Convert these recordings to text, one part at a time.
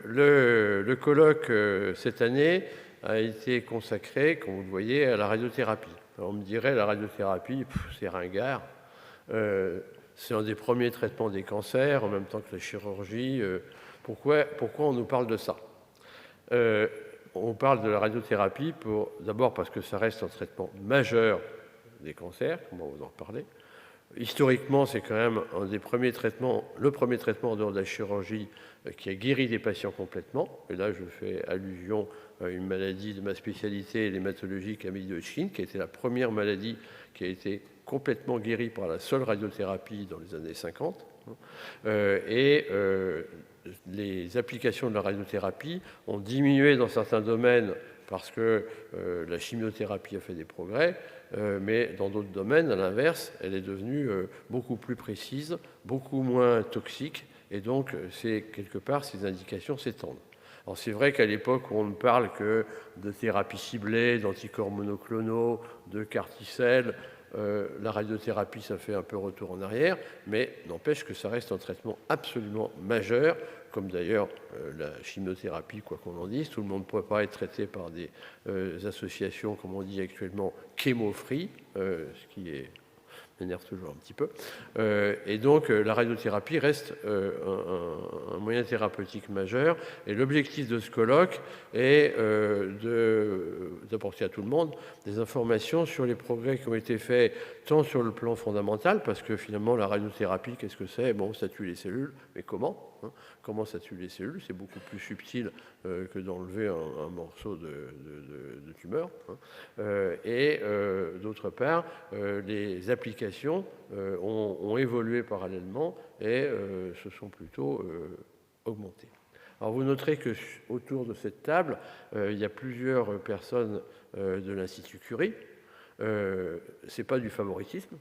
le colloque, cette année, a été consacré, comme vous le voyez, à la radiothérapie. Alors, on me dirait, la radiothérapie, c'est ringard. C'est un des premiers traitements des cancers, en même temps que la chirurgie. Pourquoi on nous parle de ça? On parle de la radiothérapie d'abord parce que ça reste un traitement majeur des cancers, on va vous en reparler. Historiquement, c'est quand même un des premiers traitements, le premier traitement en dehors de la chirurgie qui a guéri des patients complètement. Et là, je fais allusion à une maladie de ma spécialité, l'hématologie Camille de Hodgkin, qui a été la première maladie qui a été complètement guérie par la seule radiothérapie dans les années 50. Les applications de la radiothérapie ont diminué dans certains domaines parce que la chimiothérapie a fait des progrès, mais dans d'autres domaines, à l'inverse, elle est devenue beaucoup plus précise, beaucoup moins toxique, et donc c'est quelque part ces indications s'étendent. Alors c'est vrai qu'à l'époque, on ne parle que de thérapie ciblée, d'anticorps monoclonaux, de CAR-T-cell. La radiothérapie, ça fait un peu retour en arrière, mais n'empêche que ça reste un traitement absolument majeur, comme d'ailleurs la chimiothérapie, quoi qu'on en dise. Tout le monde ne pourrait pas être traité par des associations, comme on dit actuellement, chémo-free, ce qui m'énerve toujours un petit peu. Et donc la radiothérapie reste un moyen thérapeutique majeur. Et l'objectif de ce colloque est d'apporter à tout le monde des informations sur les progrès qui ont été faits, tant sur le plan fondamental, parce que finalement la radiothérapie, qu'est-ce que c'est? Bon, ça tue les cellules, mais comment? Comment ça tue les cellules? C'est beaucoup plus subtil que d'enlever un morceau de tumeur. Et d'autre part, les applications ont évolué parallèlement et se sont plutôt augmentées. Alors vous noterez que autour de cette table, il y a plusieurs personnes de l'Institut Curie. C'est pas du favoritisme.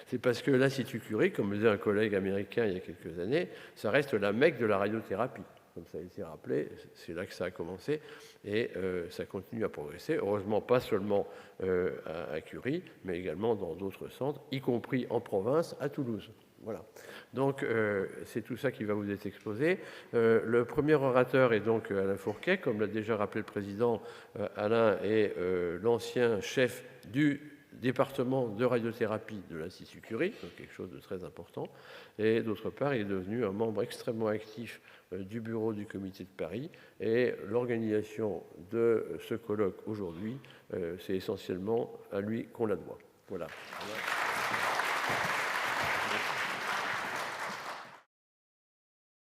C'est parce que l'Institut Curie, comme disait un collègue américain il y a quelques années, ça reste la Mecque de la radiothérapie. Comme ça a été rappelé, c'est là que ça a commencé et ça continue à progresser. Heureusement, pas seulement à Curie, mais également dans d'autres centres, y compris en province, à Toulouse. Voilà. Donc, c'est tout ça qui va vous être exposé. Le premier orateur est donc Alain Fourquet, comme l'a déjà rappelé le président. Alain est l'ancien chef du département de radiothérapie de l'Institut Curie, donc quelque chose de très important. Et d'autre part, il est devenu un membre extrêmement actif du bureau du comité de Paris. Et l'organisation de ce colloque aujourd'hui, c'est essentiellement à lui qu'on la doit. Voilà.